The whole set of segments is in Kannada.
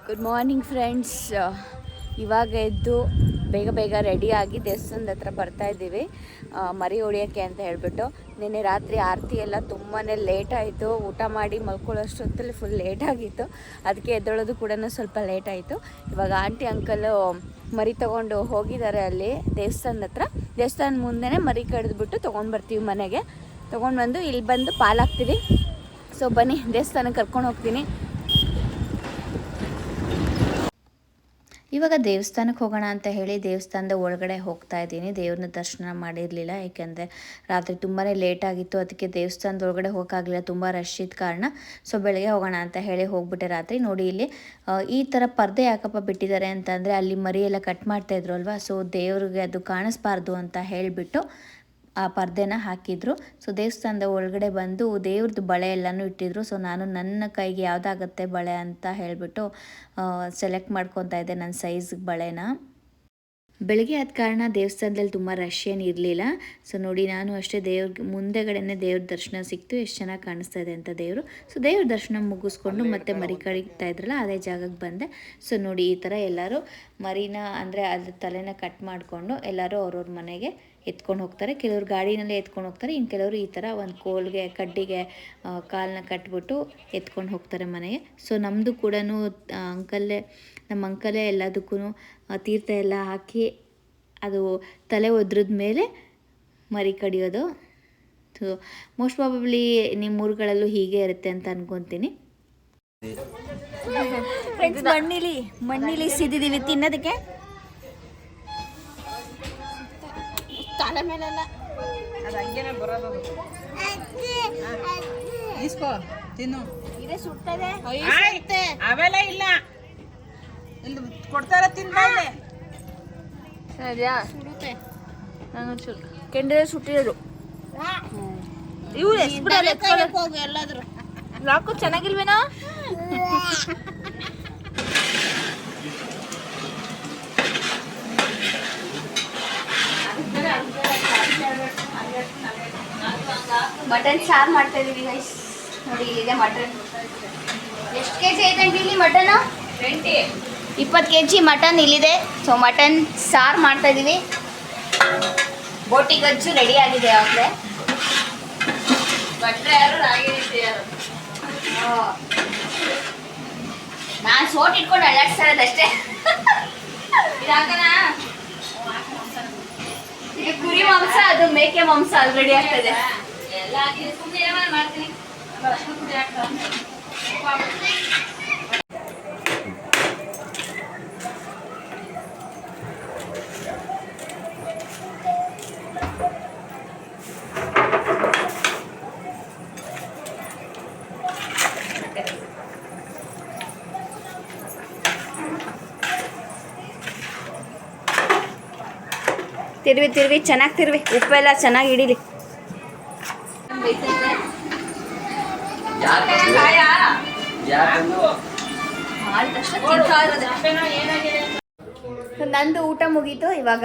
Good morning friends. ಇವಾಗ ಎದ್ದು ಬೇಗ ಬೇಗ ರೆಡಿಯಾಗಿ ದೇವಸ್ಥಾನದ ಹತ್ರ ಬರ್ತಾ ಇದ್ದೀವಿ ಮರಿ ಹೊಡಿಯೋಕ್ಕೆ ಅಂತ ಹೇಳಿಬಿಟ್ಟು. ನಿನ್ನೆ ರಾತ್ರಿ ಆರತಿ ಎಲ್ಲ ತುಂಬಾ ಲೇಟ್ ಆಯಿತು. ಊಟ ಮಾಡಿ ಮಲ್ಕೊಳ್ಳೋಷ್ಟೊತ್ತಲ್ಲಿ ಫುಲ್ ಲೇಟಾಗಿತ್ತು. ಅದಕ್ಕೆ ಎದ್ದೊಳೋದು ಕೂಡ ಸ್ವಲ್ಪ ಲೇಟ್ ಆಯಿತು. ಇವಾಗ ಆಂಟಿ ಅಂಕಲು ಮರಿ ತೊಗೊಂಡು ಹೋಗಿದ್ದಾರೆ ಅಲ್ಲಿ ದೇವಸ್ಥಾನದ ಹತ್ರ. ದೇವಸ್ಥಾನದ ಮುಂದೆನೇ ಮರಿ ಕಡಿದ್ಬಿಟ್ಟು ತೊಗೊಂಡು ಬರ್ತೀವಿ ಮನೆಗೆ. ತೊಗೊಂಡು ಬಂದು ಇಲ್ಲಿ ಬಂದು ಪಾಲಾಕ್ತೀವಿ. ಸೊ ಬನ್ನಿ ದೇವಸ್ಥಾನಕ್ಕೆ ಕರ್ಕೊಂಡು ಹೋಗ್ತೀನಿ. ಇವಾಗ ದೇವಸ್ಥಾನಕ್ಕೆ ಹೋಗೋಣ ಅಂತ ಹೇಳಿ ದೇವಸ್ಥಾನದ ಒಳಗಡೆ ಹೋಗ್ತಾ ಇದ್ದೀನಿ. ದೇವ್ರನ್ನ ದರ್ಶನ ಮಾಡಿರಲಿಲ್ಲ, ಏಕೆಂದರೆ ರಾತ್ರಿ ತುಂಬಾ ಲೇಟ್ ಆಗಿತ್ತು. ಅದಕ್ಕೆ ದೇವಸ್ಥಾನದ ಒಳಗಡೆ ಹೋಗೋಕ್ಕಾಗಲಿಲ್ಲ, ತುಂಬ ರಶ್ ಇದ್ದ ಕಾರಣ. ಸೊ ಬೆಳಗ್ಗೆ ಹೋಗೋಣ ಅಂತ ಹೇಳಿ ಹೋಗ್ಬಿಟ್ಟೆ ರಾತ್ರಿ. ನೋಡಿ ಇಲ್ಲಿ ಈ ಥರ ಪರ್ದೆ ಯಾಕಪ್ಪ ಬಿಟ್ಟಿದ್ದಾರೆ ಅಂತಂದರೆ ಅಲ್ಲಿ ಮರಿ ಎಲ್ಲ ಕಟ್ ಮಾಡ್ತಾಯಿದ್ರು ಅಲ್ವಾ. ಸೊ ದೇವ್ರಿಗೆ ಅದು ಕಾಣಿಸ್ಬಾರ್ದು ಅಂತ ಹೇಳಿಬಿಟ್ಟು ಆ ಪರ್ದೆನ ಹಾಕಿದ್ರು. ಸೊ ದೇವಸ್ಥಾನದ ಒಳಗಡೆ ಬಂದು ದೇವ್ರದ್ದು ಬಳೆ ಎಲ್ಲನೂ ಇಟ್ಟಿದ್ರು. ಸೊ ನಾನು ನನ್ನ ಕೈಗೆ ಯಾವುದಾಗತ್ತೆ ಬಳೆ ಅಂತ ಹೇಳಿಬಿಟ್ಟು ಸೆಲೆಕ್ಟ್ ಮಾಡ್ಕೊತಾ ಇದ್ದೆ ನನ್ನ ಸೈಜ್ಗೆ ಬಳೆನ. ಬೆಳಗ್ಗೆ ಆದ ಕಾರಣ ದೇವಸ್ಥಾನದಲ್ಲಿ ತುಂಬ ರಶ್ ಏನು ಇರಲಿಲ್ಲ. ಸೊ ನೋಡಿ ನಾನು ಅಷ್ಟೇ ದೇವ್ರಿಗೆ ಮುಂದೆಗಡೆನೇ ದೇವ್ರ ದರ್ಶನ ಸಿಕ್ತು. ಎಷ್ಟು ಚೆನ್ನಾಗಿ ಕಾಣಿಸ್ತಾ ಇದೆ ಅಂತ ದೇವರು. ಸೊ ದೇವ್ರ ದರ್ಶನ ಮುಗಿಸ್ಕೊಂಡು ಮತ್ತೆ ಮರಿ ಕಡಿತಾ ಇದ್ರಲ್ಲ ಅದೇ ಜಾಗಕ್ಕೆ ಬಂದೆ. ಸೊ ನೋಡಿ ಈ ಥರ ಎಲ್ಲರೂ ಮರಿನ ಅಂದರೆ ಅದ್ರ ತಲೆನ ಕಟ್ ಮಾಡಿಕೊಂಡು ಎಲ್ಲರೂ ಅವ್ರವ್ರ ಮನೆಗೆ ಎತ್ಕೊಂಡು ಹೋಗ್ತಾರೆ. ಕೆಲವರು ಗಾಡಿನಲ್ಲೇ ಎತ್ಕೊಂಡು ಹೋಗ್ತಾರೆ, ಇನ್ನು ಕೆಲವರು ಈ ಥರ ಒಂದು ಕೋಲ್ಗೆ ಕಡ್ಡಿಗೆ ಕಾಲನ್ನ ಕಟ್ಬಿಟ್ಟು ಎತ್ಕೊಂಡು ಹೋಗ್ತಾರೆ ಮನೆಗೆ. ಸೊ ನಮ್ಮದು ಕೂಡ ನಮ್ಮ ಅಂಕಲೇ ಎಲ್ಲದಕ್ಕೂ ತೀರ್ಥ ಎಲ್ಲ ಹಾಕಿ ಅದು ತಲೆ ಒದ್ರದ ಮೇಲೆ ಮರಿ ಕಡಿಯೋದು. ಸೊ ಮೋಸ್ಟ್ ಪ್ರಾಬಬ್ಲಿ ನಿಮ್ಮ ಊರುಗಳಲ್ಲೂ ಹೀಗೆ ಇರುತ್ತೆ ಅಂತ ಅನ್ಕೊತೀನಿ. ಮಣ್ಣಿಲಿ ಸಿದ್ದಿದ್ದೀವಿ ತಿನ್ನೋದಕ್ಕೆ. ತಲೆ ಮೇಲೆಲ್ಲ ಅದು ಹಂಗೇನೆ ಬರೋದು. ಇಸ್ಕೋ ತಿನ್ನು. ಇದೇ ಸುಡ್ತದೆ ಅವೆಲ್ಲ ಇಲ್ಲ, ಇಲ್ಲಿ ಕೊಡ್ತಾರ ತಿನ್ಬಾರ್ದೆ. ಸರಿಯಾ ಸುಡುತ್ತೆ. ನಾನು ಕೆಂಡರೆ ಸುಟ್ಟಿರೋದು ಇವ್ರು ಹೋಗು ಎಲ್ಲಾದ್ರೂ ಲಾಕು ಚೆನ್ನಾಗಿಲ್ವೇನೋ. ಮಟನ್ ಸಾರು ಮಾಡ್ತಾ ಇದೀವಿ ಗೈಸ್. ನೋಡಿ ಇಲ್ಲಿದೆ ಮಟನ್. ಎಷ್ಟು ಕೆಜಿ ಐತೆ ಇಲ್ಲಿ ಮಟನ್? 20 ಕೆಜಿ ಮಟನ್ ಇಲ್ಲಿದೆ. ಸೊ ಮಟನ್ ಸಾರು ಮಾಡ್ತಾ ಇದೀವಿ. ಬೋಟಿ ಗಜ್ಜು ರೆಡಿ ಆಗಿದೆ. ಯಾವಾಗಲೇ ಭಟ್ರೆ ಯಾರು ರಾಗಿ ಯಾರು ನಾನು ಸೋಟ್ ಇಟ್ಕೊಂಡು ಅಳ್ಳಾಡ್ಸ್ತಾ ಇರೋದಷ್ಟೇ. ಇದಾಕನ ಇದು ಕುರಿ ಮಾಂಸ, ಅದು ಮೇಕೆ ಮಾಂಸ ಆಲ್ರೆಡಿ ಆಗ್ತದೆ. ಮಾಡ್ತೀನಿ. ತಿರುವಿ ಚೆನ್ನಾಗಿ ತಿರುವಿ, ಉಪ್ಪೆಲ್ಲ ಚೆನ್ನಾಗಿ ಹಿಡೀಲಿ. ನಂದು ಊಟ ಮುಗೀತು. ಇವಾಗ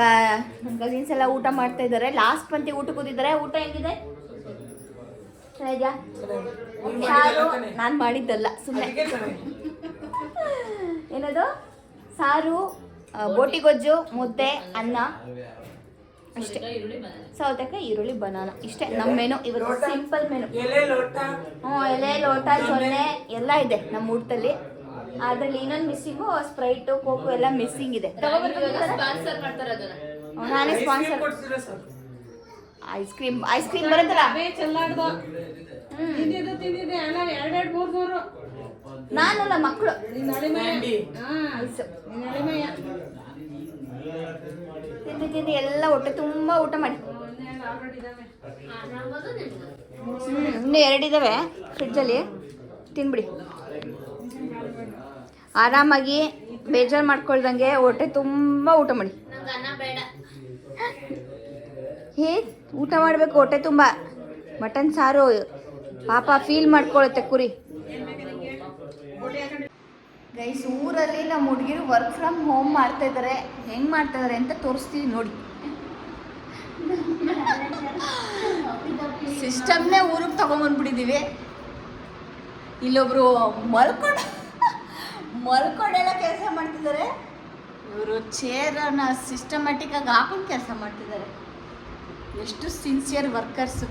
ನನ್ನ ಕಸಿನ್ಸ್ ಎಲ್ಲ ಊಟ ಮಾಡ್ತಾ ಇದ್ದಾರೆ. ಲಾಸ್ಟ್ ಪಂಕ್ತಿ ಊಟ ಕೂತಿದ್ದಾರೆ. ಊಟ ಹೆಂಗಿದೆ? ಚೆನ್ನಾಗಿದ್ಯಾ? ಸಾರು ನಾನು ಮಾಡಿದ್ದಲ್ಲ, ಸುಮ್ಮನೆ. ಏನದು? ಸಾರು, ಬೋಟಿ ಗೊಜ್ಜು, ಮುದ್ದೆ, ಅನ್ನ ಅಷ್ಟೇ. ಸೌತೆಕಾಯಿ, ಈರುಳ್ಳಿ, ಬನಾನ ಇಷ್ಟೇ ನಮ್ಮ ಮೆನು ಇವತ್ತು. Simple menu. ಎಲೆ, ಲೋಟ, ಸೊನ್ನೆ ಎಲ್ಲ ಇದೆ ನಮ್ಮ ಊಟದಲ್ಲಿ. ಅದ್ರಲ್ಲಿ ಇನ್ನೊಂದು ಮಿಸ್ಸಿಂಗು ಸ್ಪ್ರೈಟು, ಕೋಕು ಎಲ್ಲ ಮಿಸ್ಸಿಂಗ್ ಇದೆ. ನಾನೇ ಸ್ಪಾನ್ಸರ್. ಐಸ್ ಕ್ರೀಮ್ ಬರುತ್ತಲ್ಲ, ನಾನಲ್ಲ ಮಕ್ಕಳು. ತಿಂದು ಎಲ್ಲ ಹೊಟ್ಟೆ ತುಂಬ ಊಟ ಮಾಡಿ. ಇನ್ನೂ 2 ಇದ್ದಾವೆ ಫ್ರಿಡ್ಜಲ್ಲಿ, ತಿನ್ಬಿಡಿ ಆರಾಮಾಗಿ. ಬೇಜಾರು ಮಾಡ್ಕೊಳ್ದಂಗೆ ಹೊಟ್ಟೆ ತುಂಬ ಊಟ ಮಾಡಿ. ಊಟ ಮಾಡಬೇಕು ಹೊಟ್ಟೆ ತುಂಬ. ಮಟನ್ ಸಾರು ಪಾಪ ಫೀಲ್ ಮಾಡ್ಕೊಳುತ್ತೆ ಕುರಿ. ಗೈಸ್, ಊರಲ್ಲಿ ನಮ್ಮ ಹುಡುಗಿರು ವರ್ಕ್ ಫ್ರಮ್ ಹೋಮ್ ಮಾಡ್ತಾ ಇದ್ದಾರೆ. ಹೆಂಗೆ ಮಾಡ್ತಾ ಇದ್ದಾರೆ ಅಂತ ತೋರಿಸ್ತೀವಿ ನೋಡಿ. ಸಿಸ್ಟಮ್ನೇ ಊರಿಗೆ ತಗೊಂಬಂದ್ಬಿಟ್ಟಿದ್ದೀವಿ. ಇಲ್ಲೊಬ್ರು ಮಲ್ಕೊಂಡೆಲ್ಲ ಕೆಲಸ ಮಾಡ್ತಿದ್ದಾರೆ. ಇವರು ಚೇರನ್ನು ಸಿಸ್ಟಮ್ಯಾಟಿಕ್ ಆಗಿ ಹಾಕೊಂಡು ಕೆಲಸ ಮಾಡ್ತಿದ್ದಾರೆ. ಎಷ್ಟು ಸಿನ್ಸಿಯರ್ ವರ್ಕರ್ಸು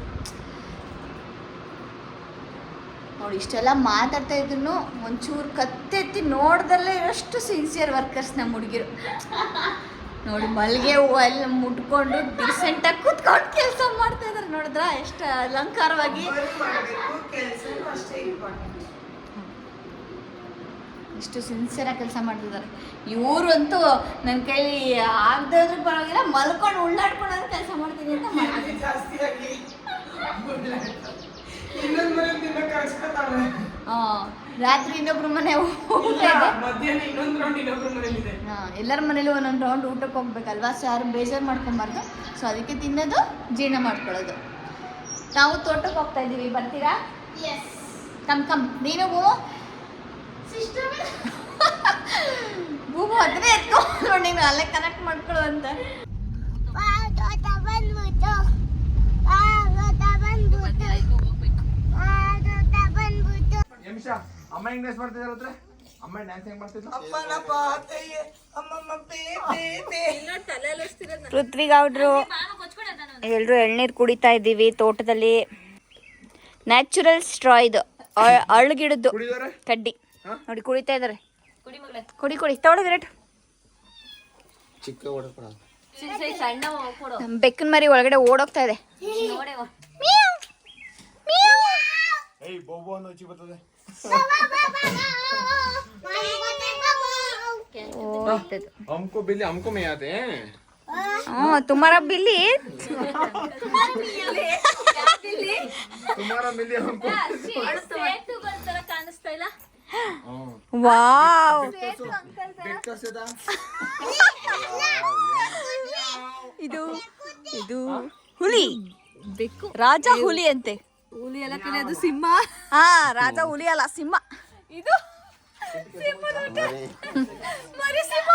ನೋಡಿ. ಇಷ್ಟೆಲ್ಲ ಮಾತಾಡ್ತಾ ಇದ್ರು ಒಂಚೂರು ಕತ್ತೆತ್ತಿ ನೋಡ್ದಲ್ಲೇ ಎಷ್ಟು ಸಿನ್ಸಿಯರ್ ವರ್ಕರ್ಸ್ ನಮ್ಮ ಹುಡುಗಿರು ನೋಡಿ. ಮಲ್ಲಿಗೆ ಹೂವು ಎಲ್ಲ ಮುಟ್ಕೊಂಡು ಡಿಸೆಂಟಾಗಿ ಕೂತ್ಕೊಂಡು ಕೆಲಸ ಮಾಡ್ತಾ ಇದ್ದಾರೆ. ನೋಡಿದ್ರ ಎಷ್ಟು ಅಲಂಕಾರವಾಗಿ ಇಷ್ಟು ಸಿನ್ಸಿಯರಾಗಿ ಕೆಲಸ ಮಾಡ್ತಿದ್ದಾರೆ. ಇವರು ಅಂತೂ ನನ್ನ ಕೈಲಿ ಆಗದೆ ಇದ್ರೂ ಪರವಾಗಿಲ್ಲ, ಮಲ್ಕೊಂಡು ಉಳ್ಳಾಡ್ಕೊಂಡು ಕೆಲಸ ಮಾಡ್ತೀನಿ ಅಂತ ಮಾಡ್ತೀನಿ. ರಾತ್ರಿ ಇನ್ನೊಬ್ರು ಮನೆ ಊಟ ಇದೆ. ಎಲ್ಲರ ಮನೇಲಿ ಒಂದೊಂದು ರೌಂಡ್ ಊಟಕ್ಕೆ ಹೋಗ್ಬೇಕಲ್ವಾ, ಸೊ ಯಾರು ಬೇಜಾರು ಮಾಡ್ಕೊಬಾರ್ದು. ಸೊ ಅದಕ್ಕೆ ತಿನ್ನೋದು, ಜೀರ್ಣ ಮಾಡ್ಕೊಳ್ಳೋದು. ನಾವು ತೋಟಕ್ಕೆ ಹೋಗ್ತಾ ಇದ್ದೀವಿ, ಬರ್ತೀರಾ? ಎಸ್, ಕಮ್ ನೀನು ಸಿಸ್ಟಮ್ ಭೂಮಿ ಹತ್ರ ಎತ್ಕೊಂಡು ನೀನು ಅಲ್ಲೇ ಕನೆಕ್ಟ್ ಮಾಡ್ಕೊಳ್ಳು ಅಂತ. ಅಮ್ಮ ಹೆಂಗ್ ಡ್ಯಾನ್ಸ್ ಮಾಡ್ತಿದ್ದಾರೆ? ಅಮ್ಮ ಡ್ಯಾನ್ಸ್ ಹೆಂಗ್ ಮಾಡ್ತಿದ್ರು? ಪೃಥ್ವಿ ಗೌಡ್ರು ಎಲ್ರು ಎಳ್ನೀರು ಕುಡಿತಾ ಇದ್ದೀವಿ ತೋಟದಲ್ಲಿ. ನ್ಯಾಚುರಲ್ ಸ್ಟ್ರಾ ಇದು, ಅರಳುಗಿಡದ್ದು ಕಡ್ಡಿ ನೋಡಿ ಕುಡಿತಾ ಇದಾರೆ. ಕುಡಿ ತಗೊಳ್ಳಿ ವಿರಾಟ್. ಬೆಕ್ಕನ ಮರಿ ಒಳಗಡೆ ಓಡೋಗ್ತಾ ಇದೆ. हमको बिल्ली हमको में आते हैं. तुम्हारा बिल्ली तुम्हारा बिल्ली हमको ಕಾಣಿಸ್ತಾ ಇಲ್ಲ. ವಾವ್, ಇದು ಇದು ಹುಲಿ, ಬೆಕ್ಕು, ರಾಜ ಹುಲಿ ಅಂತೆ. ಹುಲಿ ಎಲ್ಲ ಕಲಿಯೋದು ಸಿಂಹ. ಹಾ, ರಾಜ ಹುಲಿ ಅಲ್ಲ, ಸಿಂಹ. ಇದು ಮರಿ ಸಿಂಹ.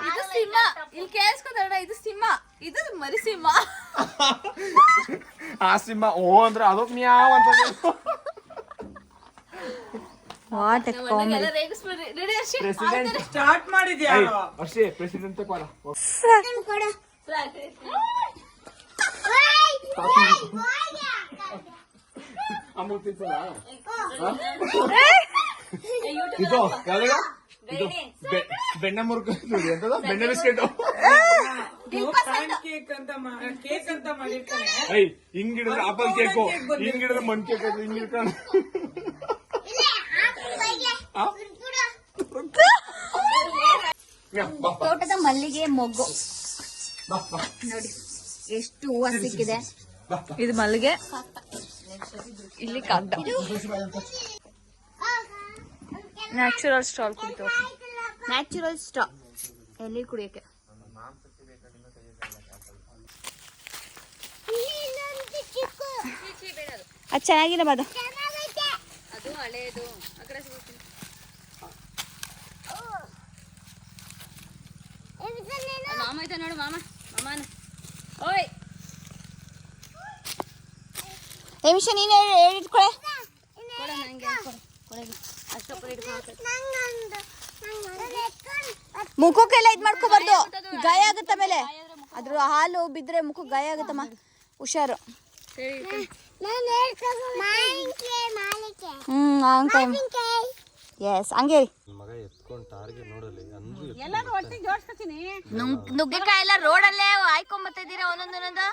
ಇದು ಸಿಂಹ, ಇಲ್ಲಿ ಕೇಳಿಸ್ಕೊಂಡ, ಇದು ಸಿಂಹ, ಇದು ಮರಿ ಸಿಂಹ. ಆ ಸಿಂಹ ಓ ಅಂದ್ರೆ ಅದು ಮ್ಯಾವ್ ಅಂತ. What A comedy. President start ಮಾಡಿದ್ಯಾ? ಅಷ್ಟೇ ಪ್ರೆಸಿಡೆಂಟ್ ತಗೋಲ್ಲ. ಇದು ಬೆಣ್ಣೆ ಮುರುಕ ಎಂತದ ಬೆಣ್ಣೆ ಬಿಸ್ಕೆಟ್ ಹಿಂಗಿಡಿದ್ರೆ ಆಪಲ್ ಕೇಕು, ಹಿಂಗಿಡಿದ್ರೆ ಮಣ್ ಕೇಕ್, ಹಿಂಗಿಡ್ಕೊಂಡು ತೋಟದ ಮಲ್ಲಿಗೆ ಮೊಗ್ಗು ನೋಡಿ ಎಷ್ಟು ಹೂವು ಸಿಕ್ಕಿದೆ. ಇದು ಮಲ್ಲಿಗೆ, ಇಲ್ಲಿ ಕಾಗ್ದ. ನ್ಯಾಚುರಲ್ ಸ್ಟಾಲ್ ಕುಡಿತು. ನ್ಯಾಚುರಲ್ ಸ್ಟಾ ಎಲ್ಲಿ ಕುಡಿಯಕ್ಕೆ. ಅದು ಚೆನ್ನಾಗಿಲ್ಲ ಬಾದು. ಅದು ಹಳೇದು. ಮಾಮ ಐತೆ ನೋಡು, ಮಾಮನ. ಓಯ್ ನಿಮಿಷ ನೀನು ಹೇಳಿಟ್ಕೊಳೆ. ಮುಖಕ್ಕೆಲ್ಲ ಇದ್ ಮಾಡ್ಕೋಬಾರ್ದು, ಗಾಯ ಆಗುತ್ತೆ. ಆಮೇಲೆ ಅದ್ರ ಹಾಲು ಬಿದ್ರೆ ಮುಖಕ್ಕೆ ಗಾಯ ಆಗುತ್ತಮ್ಮ, ಹುಷಾರು. ಎಸ್ ಹಂಗೆ ರೀ. ನುಗ್ಗೆಕಾಯಿ ಎಲ್ಲ ರೋಡಲ್ಲೇ ಆಯ್ಕೊಂಬತ್ತಾ ಇದ್ದೀರಾ ಒಂದೊಂದೊಂದು.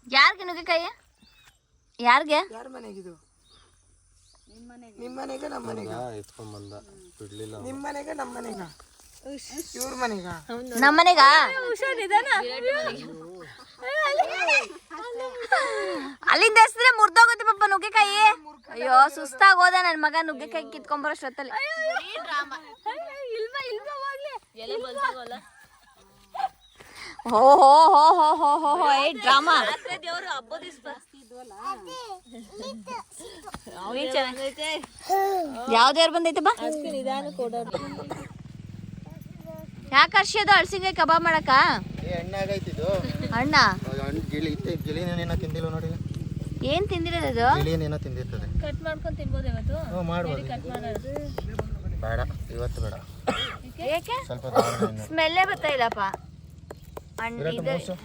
ಯಾರಿಗೆ ನುಗ್ಗೆಕಾಯಿ? ಯಾರಿಗೆ? ನಿಮ್ಮ ಮನೆಗ ನಮ್ಮ ಮನೆಗ ಎತ್ಕೊಂಡ್ ಬಂದ ಬಿಡ್ಲಿಲ್ಲ. ನಿಮ್ಮ ಮನೆಗ ನಮ್ಮ ಮನೆಗ ಇವ್ರ ಮನೆಗ ನಮ್ಮ ಮನೆಗ ಅಲ್ಲಿಂದ ಎಸ್ದ್ರೆ ಮುರ್ದೋಗುತ್ತೆ ಪಾಪ ನುಗ್ಗೆಕಾಯಿ. ಅಯ್ಯೋ ಸುಸ್ತಾಗೋದ ನನ್ ಮಗ ನುಗ್ಗೆಕಾಯಿ ಕಿತ್ಕೊಂಬರೋಷ್ಟೊತ್ತಲ್ಲಿ. ಹೋ ಹೋ ಹೋ ಹೋ ಹೋ ಹೋ ಹೋ ಏ ಡ್ರಾಮಾ. ಯಾವ ದೇವ್ರು ಬಂದೈತಪ್ಪ? ಯಾಕೆ ಹರ್ಷಿಯೋದು ಹಳ್ಸಿಂಗಾಯಿ ಕಬಾಬ್ ಮಾಡಕ? ಎಣ್ಣೆ ಆಗೈತಿದು. ಅಣ್ಣ ಗಿಳಿ ತಿಂದಿಲ್ಲ ನೋಡಿ. ಏನ್ ತಿಂದಿರೋದು? ಏನೋ ತಿಂದಿರ್ತದೆ. ಕಟ್ ಮಾಡ್ಕೊಂಡು ತಿನ್ಬೋದು ಇವತ್ತು. ಮಾಡ್ಬೋದು. ಕಟ್ ಮಾಡೋದು ಬೇಡ, ಇವತ್ತು ಬೇಡ. ಏಕೆ? ಸ್ವಲ್ಪ ಸ್ಮೆಲ್ಲೇ ಬರ್ತಾ ಇಲ್ಲಪ್ಪ. ಬಾಯ್ ಕಡೆ ಬರುತ್ತೆ.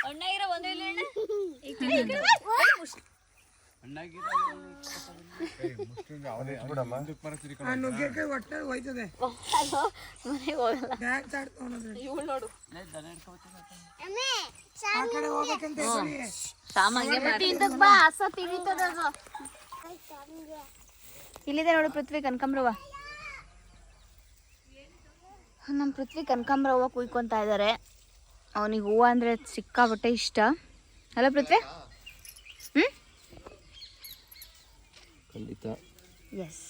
ಅಣ್ಣಾಗಿರೋ ಒಂದು ನುಗ್ಗೆಕಾಯಿ ಒಟ್ಟೆ ಹೋಯ್ತದೆ. ಮನೆಗೆ ಹೋಗಲ್ಲ. ಆ ಕಡೆ ಹೋಗ್ಬೇಕಂತ ಇಲ್ಲಿದೆ ನೋಡು ಪೃಥ್ವಿ ಕನಕಾಂಬ್ರವ್ವ. ನಮ್ಮ ಪೃಥ್ವಿ ಕನಕಾಂಬ್ರವ್ವ ಕುಯ್ಕೊಂತ ಇದ್ದಾರೆ. ಅವನಿಗೆ ಹೂವು ಅಂದರೆ ಸಿಕ್ಕಾಬಟ್ಟೆ ಇಷ್ಟ ಅಲ್ಲ ಪೃಥ್ವಿ? ಖಂಡಿತ. ಎಸ್,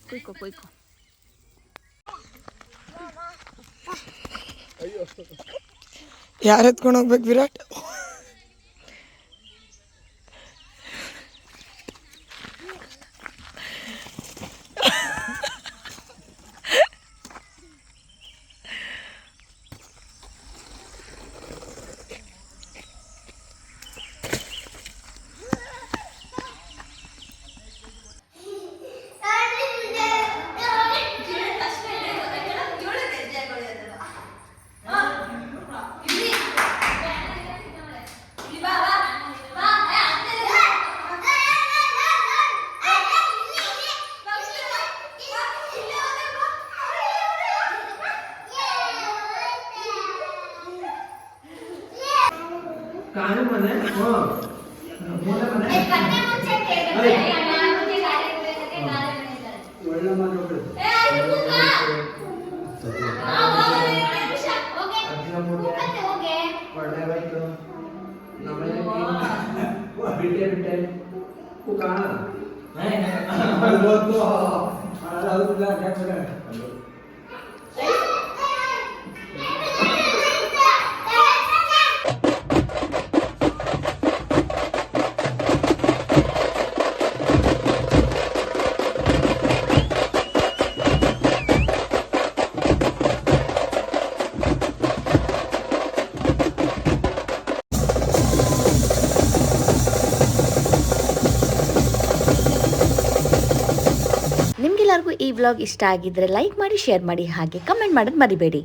ಕುಯ್ಕೋ. ಯಾರು ಎತ್ಕೊಂಡು ಹೋಗ್ಬೇಕು ವಿರಾಟ್? ನಿಮ್ಗೆಲ್ಲರಿಗೂ ಈ ವ್ಲಾಗ್ ಇಷ್ಟ ಆಗಿದ್ರೆ ಲೈಕ್ ಮಾಡಿ, ಶೇರ್ ಮಾಡಿ, ಹಾಗೆ ಕಮೆಂಟ್ ಮಾಡೋದು ಮರಿಬೇಡಿ.